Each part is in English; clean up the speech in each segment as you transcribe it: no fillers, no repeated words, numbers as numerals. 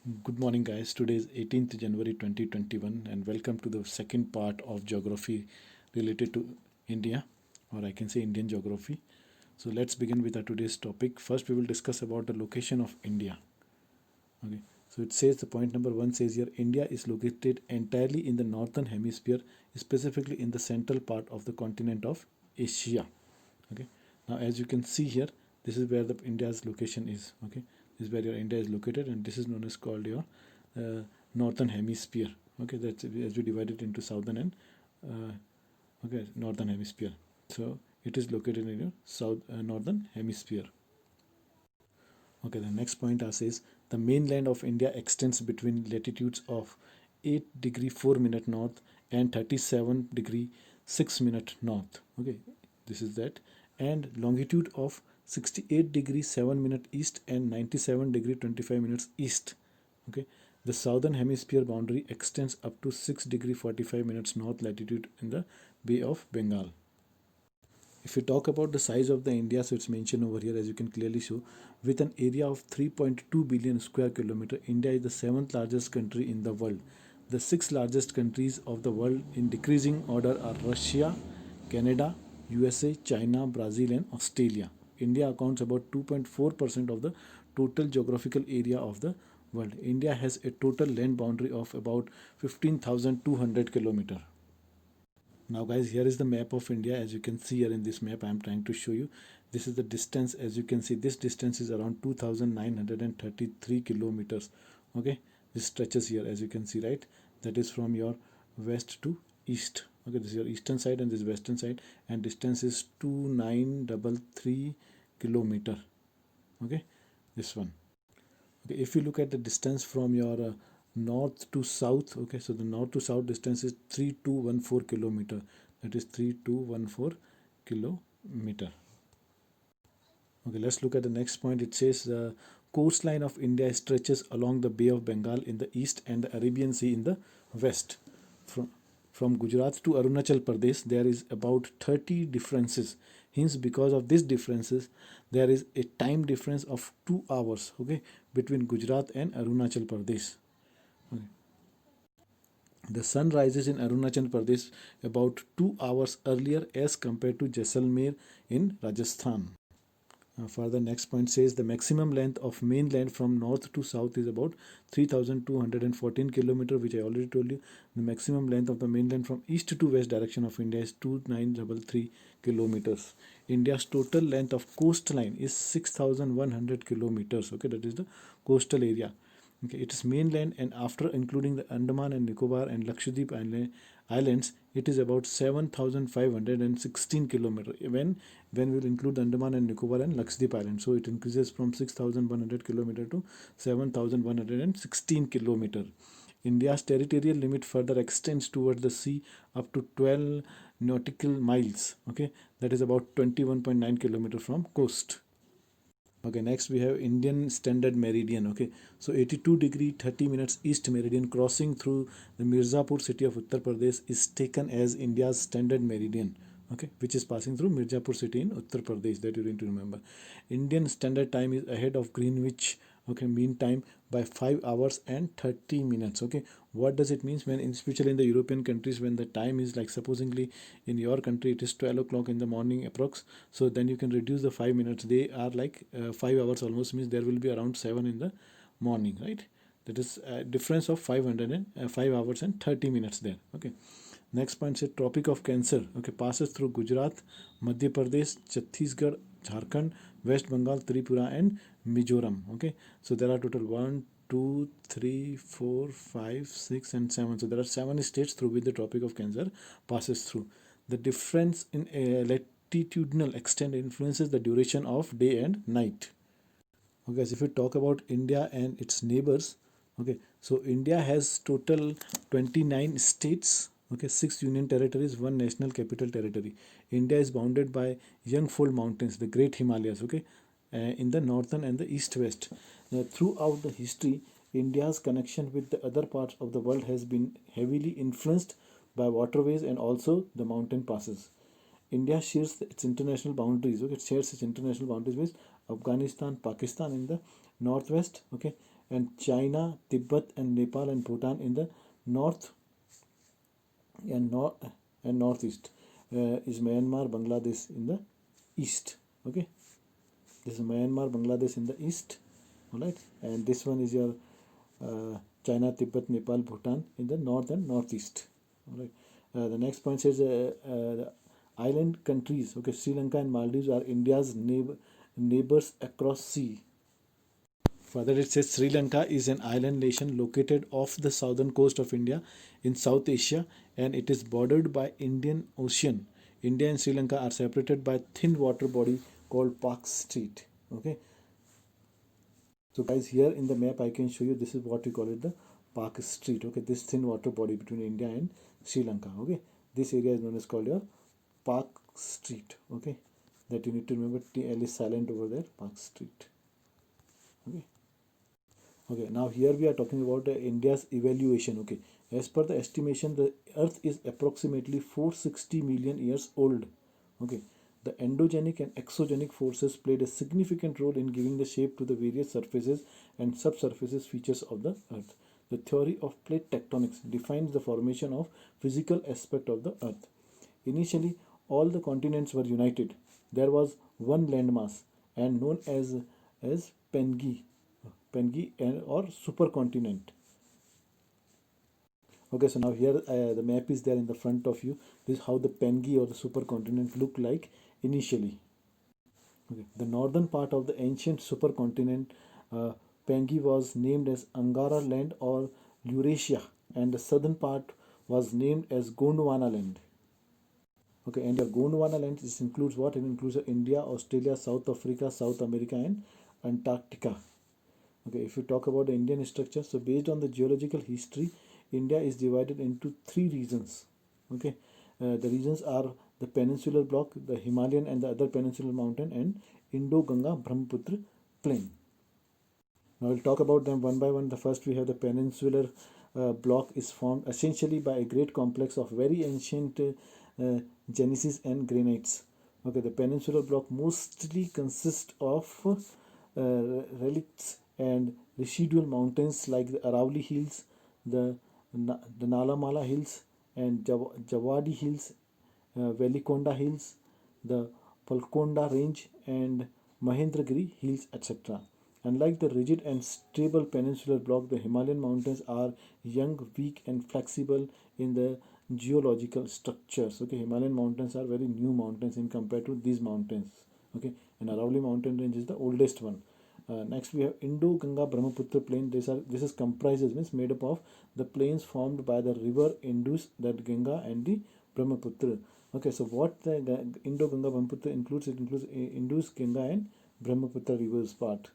Good morning, guys. Today is 18th January 2021, and welcome to the second part of geography related to India, or I can say Indian geography. So let's begin with our today's topic. First, we will discuss about the location of India. Okay. So it says the point number one says here India is located entirely in the northern hemisphere, specifically in the central part of the continent of Asia. Okay. Now, as you can see here, this is where the India's location is. Okay. This is where your India is located, and this is known as called your uh, northern hemisphere. Okay. That's as we divide it into southern and northern hemisphere. So it is located in your south northern hemisphere. Okay, the next point says the mainland of India extends between latitudes of 8 degree 4 minute north and 37 degree 6 minute north. Okay, this is that. And longitude of 68 degree 7 minute east and 97 degree 25 minutes east. Okay, the southern hemisphere boundary extends up to 6 degree 45 minutes north latitude in the Bay of Bengal. If we talk about the size of the India, so it's mentioned over here as you can clearly show, with an area of 3.2 billion square kilometer, India is the seventh largest country in the world. The six largest countries of the world in decreasing order are Russia, Canada, USA, China, Brazil, and Australia. India accounts about 2.4% of the total geographical area of the world. India has a total land boundary of about 15,200 kilometer. Now guys, here is the map of India. As you can see here in this map, I am trying to show you. This is the distance. As you can see, this distance is around 2,933 kilometers. Okay, this stretches here, as you can see, right? That is from your west to east. Okay, this is your eastern side and this western side, and distance is 2933 kilometer. Okay, this one. Okay, if you look at the distance from your north to south, okay, so the north to south distance is 3214 kilometer. That is 3214 kilometer. Okay, let's look at the next point. It says the coastline of India stretches along the Bay of Bengal in the east and the Arabian Sea in the west. From, from Gujarat to Arunachal Pradesh, there is about 30 differences. Hence, because of these differences, there is a time difference of 2 hours, okay, between Gujarat and Arunachal Pradesh. Okay. The sun rises in Arunachal Pradesh about 2 hours earlier as compared to Jaisalmer in Rajasthan. For the next point says the maximum length of mainland from north to south is about 3,214 kilometer, which I already told you. The maximum length of the mainland from east to west direction of India is 2,933 kilometers. India's total length of coastline is 6,100 kilometers. Okay, that is the coastal area. Okay, it is mainland, and after including the Andaman and Nicobar and Lakshadweep islands, it is about 7,516 kilometer. When we will include Andaman and Nicobar and Lakshadweep islands, so it increases from 6,100 kilometer to 7,116 kilometer. India's territorial limit further extends towards the sea up to 12 nautical miles. Okay, that is about 21.9 kilometer from coast. Okay, next we have Indian Standard Meridian. Okay, so 82 degree 30 minutes east meridian crossing through the Mirzapur city of Uttar Pradesh is taken as India's standard meridian. Okay, which is passing through Mirzapur city in Uttar Pradesh, that you need to remember. Indian Standard Time is ahead of Greenwich, okay, mean time by 5 hours and 30 minutes. Okay, what does it means when, especially in the European countries, when the time is like supposedly in your country it is 12 o'clock in the morning approx, so then you can reduce the 5 minutes. They are like 5 hours almost, means there will be around 7 in the morning, right? That is a difference of 5 hours and 30 minutes there. Okay, next point says Tropic of Cancer, okay, passes through Gujarat, Madhya Pradesh, Chhattisgarh, Jharkhand, West Bengal, Tripura, and Mizoram. Okay, so there are total 1, 2, 3, 4, 5, 6, and 7. So there are 7 states through which the Tropic of Cancer passes through. The difference in latitudinal extent influences the duration of day and night. Okay, so if we talk about India and its neighbors, okay, so India has total 29 states, okay, 6 union territories, 1 national capital territory. India is bounded by Youngfold Mountains, the Great Himalayas, okay, in the northern and the east-west. Throughout the history, India's connection with the other parts of the world has been heavily influenced by waterways and also the mountain passes. India shares its international boundaries. Okay, it shares its international boundaries with Afghanistan, Pakistan in the northwest. Okay, and China, Tibet, and Nepal and Bhutan in the north and northeast. Is Myanmar, Bangladesh in the east. Okay, this is Myanmar, Bangladesh in the east. All right, and this one is your China, Tibet, Nepal, Bhutan in the north and northeast. All right. The next point says the island countries. Okay, Sri Lanka and Maldives are India's neighbors across sea. Further, it says Sri Lanka is an island nation located off the southern coast of India in South Asia, and it is bordered by Indian Ocean. India and Sri Lanka are separated by thin water body called Park Strait. Okay, so guys, here in the map I can show you, this is what we call it, the Park Strait. Okay, this thin water body between India and Sri Lanka. Okay, this area is known as called your Park Strait. Okay, that you need to remember, TL is silent over there, Park Strait. Okay. Okay, now here we are talking about India's evaluation. Okay, as per the estimation, the Earth is approximately 460 million years old. Okay, the endogenic and exogenic forces played a significant role in giving the shape to the various surfaces and subsurfaces features of the Earth. The theory of plate tectonics defines the formation of physical aspect of the Earth. Initially, all the continents were united. There was one landmass and known as Pengi or supercontinent. Okay, so now here the map is there in the front of you. This is how the Pengi or the supercontinent looked like initially. Okay, the northern part of the ancient supercontinent Pengi was named as Angara land or Eurasia, and the southern part was named as Gondwana land. Okay, and your Gondwana land, this includes what? It includes India, Australia, South Africa, South America, and Antarctica. Okay, if you talk about the Indian structure, so based on the geological history, India is divided into three regions. Okay, the regions are the peninsular block, the Himalayan and the other peninsular mountain, and Indo-Ganga Brahmaputra plain. Now we'll talk about them one by one. The first we have the peninsular block is formed essentially by a great complex of very ancient gneisses and granites. Okay, the peninsular block mostly consists of relics and residual mountains like the Aravalli Hills, the Nalamala Hills, and Javadi Hills, Velikonda Hills, the Palkonda Range, and Mahendragiri Hills, etc. Unlike the rigid and stable peninsular block, the Himalayan mountains are young, weak, and flexible in the geological structures. Okay, Himalayan mountains are very new mountains in compared to these mountains. Okay, and Aravalli mountain range is the oldest one. Next we have Indo-Ganga Brahmaputra plain. This is comprises, means made up of the plains formed by the river Indus, that Ganga and the Brahmaputra. Okay, so what the Indo-Ganga Brahmaputra includes? It includes Indus, Ganga, and Brahmaputra rivers part.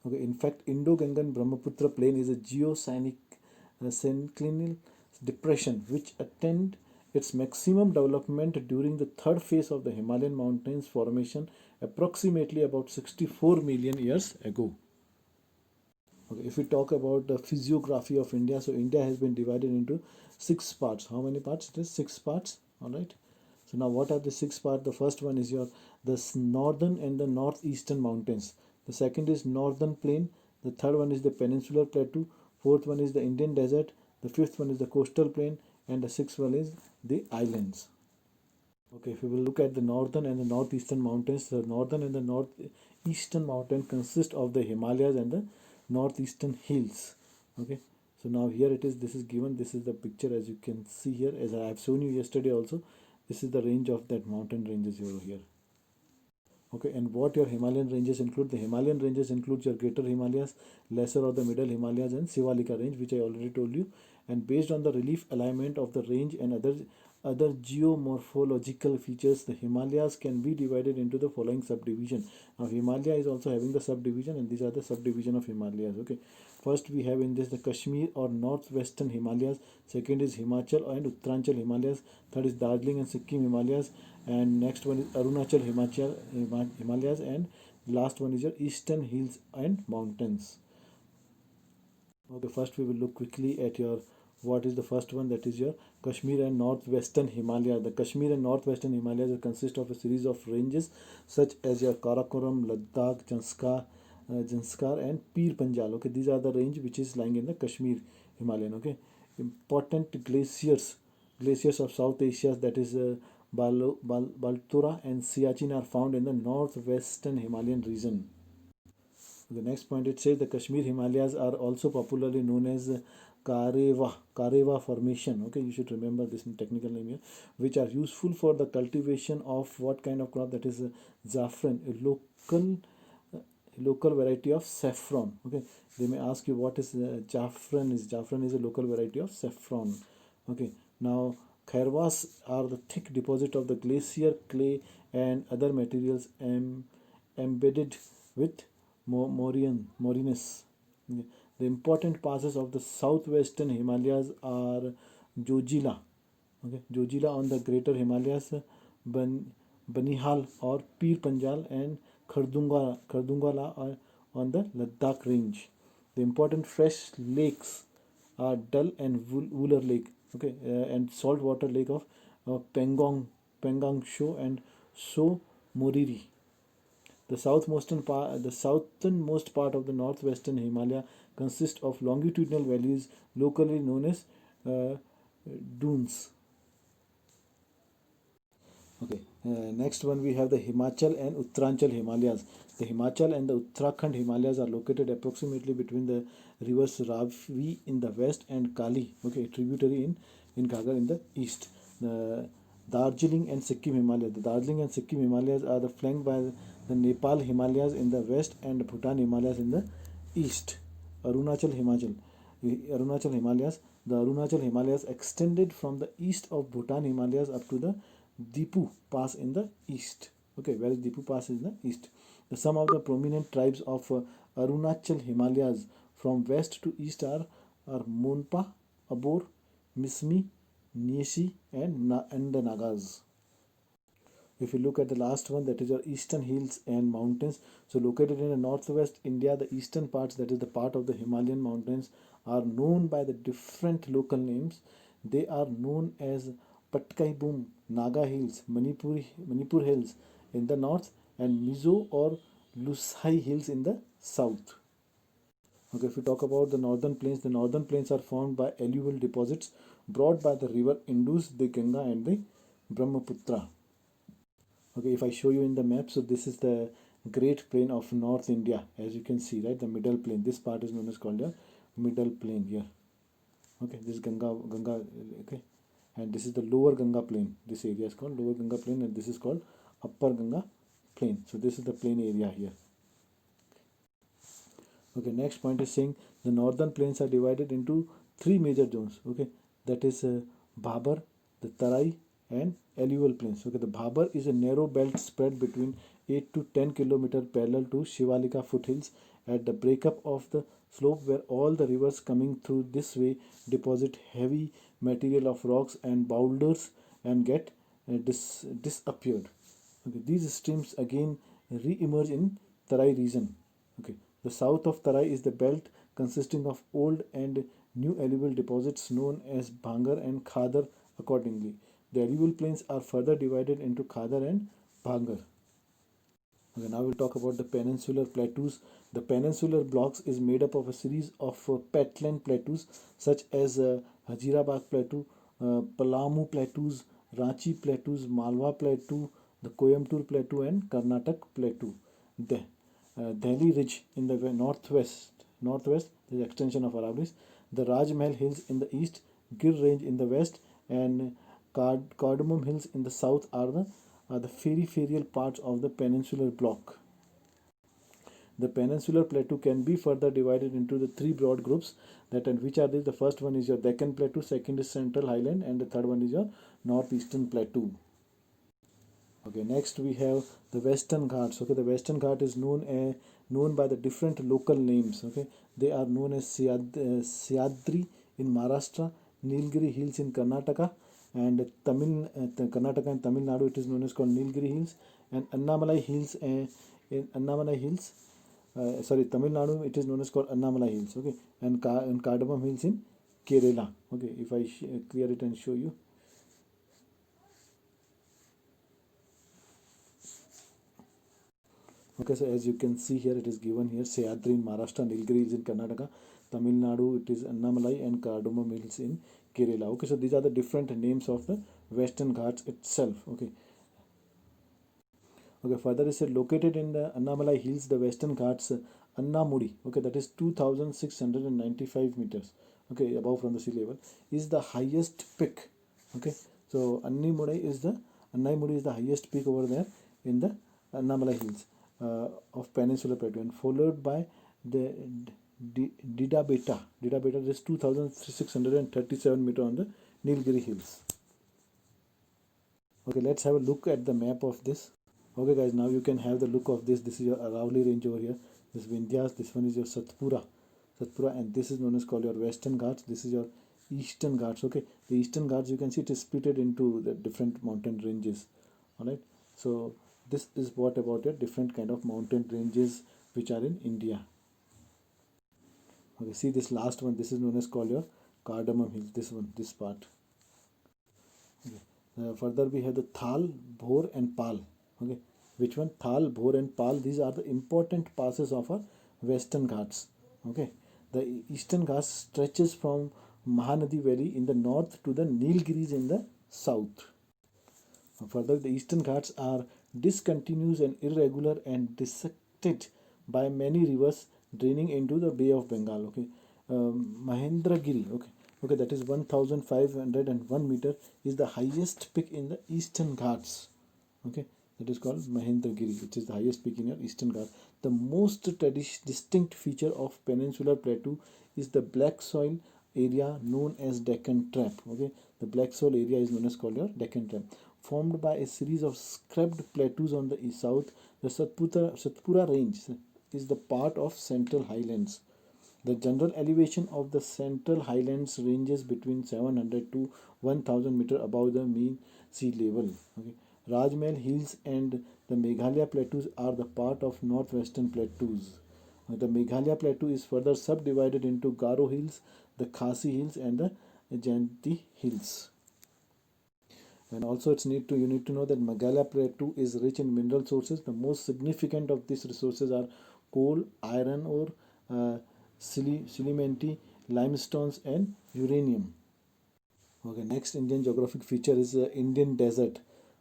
Okay, in fact, Indo-Gangan Brahmaputra plain is a geosynclinal depression which attained its maximum development during the third phase of the Himalayan mountains formation approximately about 64 million years ago. Okay, if we talk about the physiography of India, so India has been divided into 6 parts. How many parts? It is 6 parts. All right. So now what are the 6 parts? The first one is the northern and the northeastern mountains. The second is northern plain. The third one is the peninsular plateau. Fourth one is the Indian desert. The fifth one is the coastal plain, and the sixth one is the islands. Okay, if we will look at the northern and the northeastern mountains, the northern and the northeastern mountain consist of the Himalayas and the northeastern hills. Okay, so now here it is, this is given, this is the picture as you can see here, as I have shown you yesterday also. This is the range of that mountain ranges over here. Okay, and what your Himalayan ranges include? The Himalayan ranges include your Greater Himalayas, Lesser or the Middle Himalayas, and Sivalika range, which I already told you. And based on the relief alignment of the range and other geomorphological features, the Himalayas can be divided into the following subdivision. Now Himalaya is also having the subdivision, and these are the subdivision of Himalayas. Okay, first we have in this the Kashmir or northwestern Himalayas. Second is Himachal and Uttaranchal Himalayas. Third is Darjeeling and Sikkim Himalayas, and next one is Arunachal Himalayas, and last one is your eastern hills and mountains. Okay, first we will look quickly at your what is the first one, that is your Kashmir and northwestern Himalaya. The Kashmir and northwestern Himalayas consist of a series of ranges such as your Karakoram, Ladakh, Janskar, Zanskar and Pir Panjal. Okay, these are the range which is lying in the Kashmir Himalayan. Okay, important glaciers of South Asia, that is Baltura and Siachen, are found in the northwestern Himalayan region. The next point, it says the Kashmir Himalayas are also popularly known as Kareva Formation. Okay, you should remember this technical name here, which are useful for the cultivation of what kind of crop, that is saffron, a local variety of saffron. Okay, they may ask you what is jaffran. Jaffran is a local variety of saffron. Okay, now khairwas are the thick deposit of the glacier clay and other materials embedded with moraines. Okay. The important passes of the southwestern Himalayas are Jojila, okay, Jojila on the Greater Himalayas, Ban, Banihal or Pir Panjal, and Khardungala on the Ladakh range. The important fresh lakes are Dal and Wooler Lake, okay, and saltwater lake of Pangong Sho and So Moriri. The southernmost part of the northwestern Himalaya consists of longitudinal valleys locally known as uh, dunes. Okay, next one we have the Himachal and Uttaranchal Himalayas. The Himachal and the Uttarakhand Himalayas are located approximately between the rivers Ravi in the west and Kali, okay, tributary in Ghaggar in the east. The Darjeeling and Sikkim Himalayas. The Darjeeling and Sikkim Himalayas are flanked by the Nepal Himalayas in the west and Bhutan Himalayas in the east. Arunachal Himachal. Arunachal Himalayas. The Arunachal Himalayas extended from the east of Bhutan Himalayas up to the Dipu Pass in the east. Okay, where is Dipu Pass in the east? Some of the prominent tribes of Arunachal Himalayas from west to east are Monpa, Abor, Mismi, Nyesi, and the Nagas. If you look at the last one, that is your eastern hills and mountains. So located in the northwest India, the eastern parts, that is the part of the Himalayan mountains, are known by the different local names. They are known as Patkai Boom, Naga Hills, Manipur Hills in the north, and Mizo or Lusai Hills in the south. Okay, if we talk about the northern plains are formed by alluvial deposits brought by the river Indus, the Ganga, and the Brahmaputra. Okay, if I show you in the map, so this is the Great Plain of North India, as you can see, right? The middle plain. This part is known as called the middle plain here. Okay, this is Ganga. Okay, and this is the lower Ganga plain. This area is called lower Ganga plain, and this is called upper Ganga plain. So this is the plain area here. Okay, next point is saying the northern plains are divided into three major zones. Okay, that is Bhabar, the Tarai, and alluvial plains. Okay, the Bhabar is a narrow belt spread between 8 to 10 kilometer parallel to Shivalika foothills at the breakup of the slope, where all the rivers coming through this way deposit heavy material of rocks and boulders and get disappeared. Okay, these streams again re-emerge in Tarai region. Okay, the south of Tarai is the belt consisting of old and new alluvial deposits known as Bhangar and Khadar accordingly. The alluvial plains are further divided into Khadar and Bhangar. Okay, now we'll talk about the peninsular plateaus. The peninsular blocks is made up of a series of petland plateaus such as Hazirabad Plateau, Palamu Plateaus, Ranchi Plateaus, Malwa Plateau, the Coimbatore Plateau, and Karnataka Plateau. The Delhi Ridge in the northwest is extension of Aravallis. The Rajmahal Hills in the east, Gir Range in the west, and Cardamom Hills in the south are the peripheral parts of the peninsular block. The peninsular plateau can be further divided into the three broad groups, that and which are these. The first one is your Deccan Plateau, second is Central Highland, and the third one is your Northeastern Plateau. Okay, next we have the Western Ghats. Okay, the Western Ghat is known by the different local names. Okay, they are known as Syadri in Maharashtra, Nilgiri Hills in Karnataka, and Karnataka and Tamil Nadu. It is known as called Nilgiri Hills, and Annamalai Hills in Annamalai Hills. Sorry, Tamil Nadu. It is known as called Annamalai Hills. Okay, and Cardamom Hills in Kerala. Okay, if I clear it and show you. Okay, so as you can see here, it is given here Sahyadri in Maharashtra, Nilgiri is in Karnataka, Tamil Nadu, it is Annamalai and Cardamom Hills in Kerala. Okay, so these are the different names of the Western Ghats itself. Okay, okay. Further, it said located in the Annamalai Hills, the Western Ghats, Annamudi. Okay, that is 2,695 meters. Okay, above from the sea level, is the highest peak. Okay, so Annamudi is the highest peak over there in the Annamalai Hills of Peninsular Plateau, and followed by the Dida Beta. Dida Beta is 2,637 meter on the Nilgiri Hills. Okay, let's have a look at the map of this. Okay guys, now you can have the look of this. This is your Aravalli range over here. This is Vindhyas, this one is your Satpura, and this is known as called your Western Ghats. This is your Eastern Ghats. Okay, the Eastern Ghats, you can see it is split into the different mountain ranges. Alright, so this is what about your different kind of mountain ranges which are in India. Okay, see this last one, this is known as called your Cardamom Hills. This one, this part. Okay. Further we have the Thal, Bhor and Pal. Okay, which one? Thal, Bhor and Pal, these are the important passes of our Western Ghats. Okay, the Eastern Ghats stretches from Mahanadi Valley in the north to the Nilgiris in the south. Further, the Eastern Ghats are discontinuous and irregular and dissected by many rivers draining into the Bay of Bengal. Okay, Mahendragiri. Okay, okay, that is 1,501 meter is the highest peak in the Eastern Ghats. Okay, that is called Mahendragiri, which is the highest peak in your Eastern Ghats. The most distinct feature of Peninsular Plateau is the black soil area known as Deccan Trap. Okay, the black soil area is known as called your Deccan Trap, formed by a series of scrubbed plateaus on the south. The Satpura range is the part of Central Highlands. The general elevation of the Central Highlands ranges between 700 to 1000 meter above the mean sea level. Okay. Rajmahal Hills and the Meghalaya Plateaus are the part of Northwestern Plateaus. The Meghalaya Plateau is further subdivided into Garo Hills, the Khasi Hills, and the Jainti Hills. And also you need to know that Meghalaya Plateau is rich in mineral sources. The most significant of these resources are coal, iron ore, sedimentary limestones, and uranium. Okay, next Indian geographic feature is the Indian desert.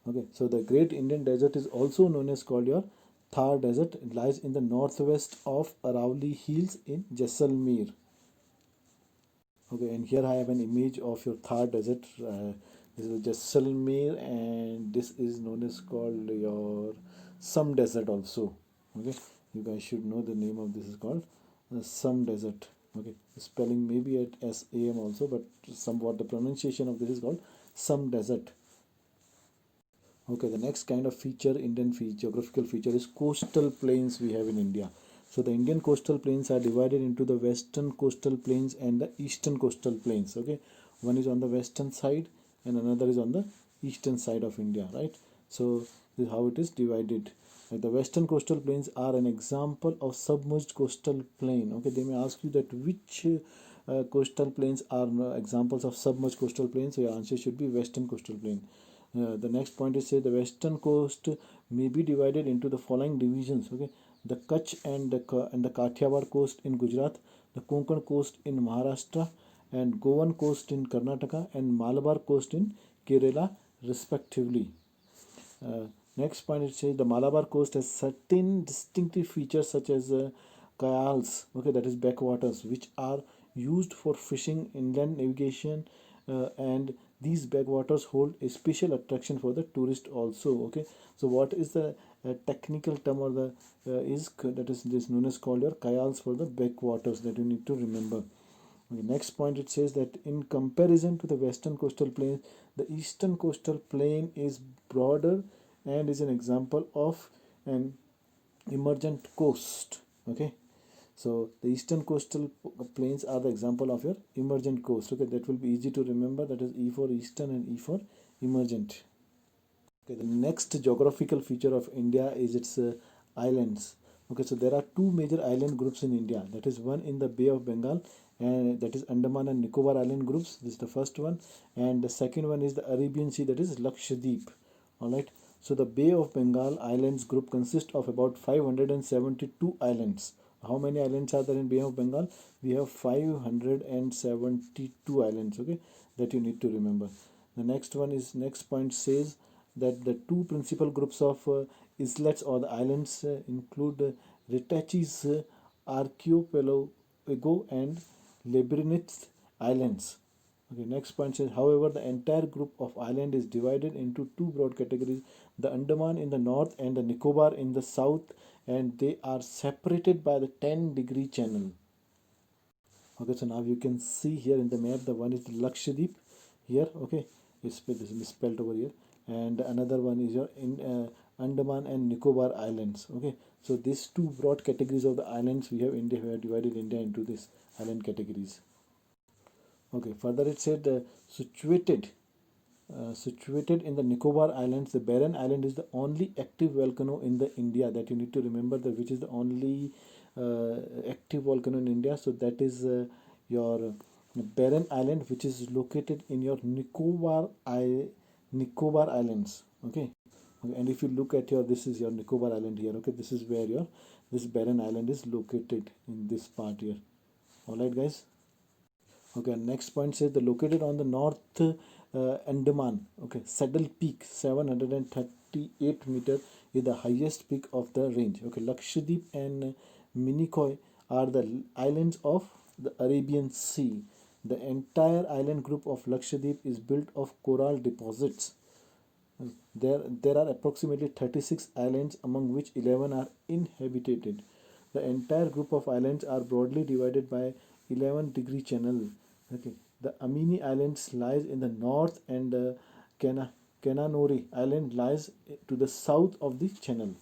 Okay, so the Great Indian Desert is also known as called your Thar Desert. It lies in the northwest of Aravalli Hills in Jaisalmer. Okay, and here I have an image of your Thar Desert. This is Jaisalmer, and this is known as called your Some Desert also. Okay, you guys should know the name of this is called Some Desert. Okay, spelling maybe at SAM also, but somewhat the pronunciation of this is called Some Desert. Okay, the next kind of feature, geographical feature, is coastal plains we have in India. So the Indian coastal plains are divided into the western coastal plains and the eastern coastal plains. Okay, one is on the western side and another is on the eastern side of India, right? So this is how it is divided. The western coastal plains are an example of submerged coastal plain. Okay, they may ask you that which coastal plains are examples of submerged coastal plains. So your answer should be western coastal plain. The next point is say the western coast may be divided into the following divisions. Okay, the Kutch and the Kathiawar coast in Gujarat, the Konkan coast in Maharashtra, and Goan coast in Karnataka, and Malabar coast in Kerala, respectively. Next point, it says the Malabar coast has certain distinctive features such as kayals, okay, that is backwaters, which are used for fishing, inland navigation, and these backwaters hold a special attraction for the tourist also. Okay, so what is the technical term or the that is this known as called your kayals for the backwaters that you need to remember. The next point, it says that in comparison to the western coastal plain, the eastern coastal plain is broader and is an example of an emergent coast. Okay, so the eastern coastal plains are the example of your emergent coast. Okay, that will be easy to remember. That is E for eastern and E for emergent. Okay, the next geographical feature of India is its islands. Okay, so there are two major island groups in India. That is one in the Bay of Bengal, and that is Andaman and Nicobar island groups. This is the first one, and the second one is the Arabian Sea. That is Lakshadweep. All right. So the Bay of Bengal Islands group consists of about 572 islands. How many islands are there in Bay of Bengal? We have 572 islands, okay, that you need to remember. The next one is, next point says that the two principal groups of islets or the islands include Retaches archipelago and Labyrinth Islands. Okay, next point says, however, the entire group of island is divided into two broad categories: the Andaman in the north and the Nicobar in the south, and they are separated by the 10-degree channel. Okay, so now you can see here in the map, the one is the Lakshadweep here, okay, it's this is misspelled over here, and another one is your in Andaman and Nicobar Islands. Okay, so these two broad categories of the islands we have India, we have divided India into this island categories. Okay, further it said situated in the Nicobar Islands. The Barren Island is the only active volcano in the India, that you need to remember, that which is the only active volcano in India. So that is your Barren Island, which is located in your Nicobar Islands. Okay. Okay, and if you look at your, this is your Nicobar Island here. Okay, this is where your this Barren Island is located, in this part here. All right, guys. Okay, next point says the located on the north Andaman. Okay, Saddle Peak, 738 meter, is the highest peak of the range. Okay, Lakshadweep and Minicoy are the islands of the Arabian Sea. The entire island group of Lakshadweep is built of coral deposits. There are approximately 36 islands, among which 11 are inhabited. The entire group of islands are broadly divided by 11-degree channel. Okay, the Amini Islands lies in the north, and Kananori Island lies to the south of the channel.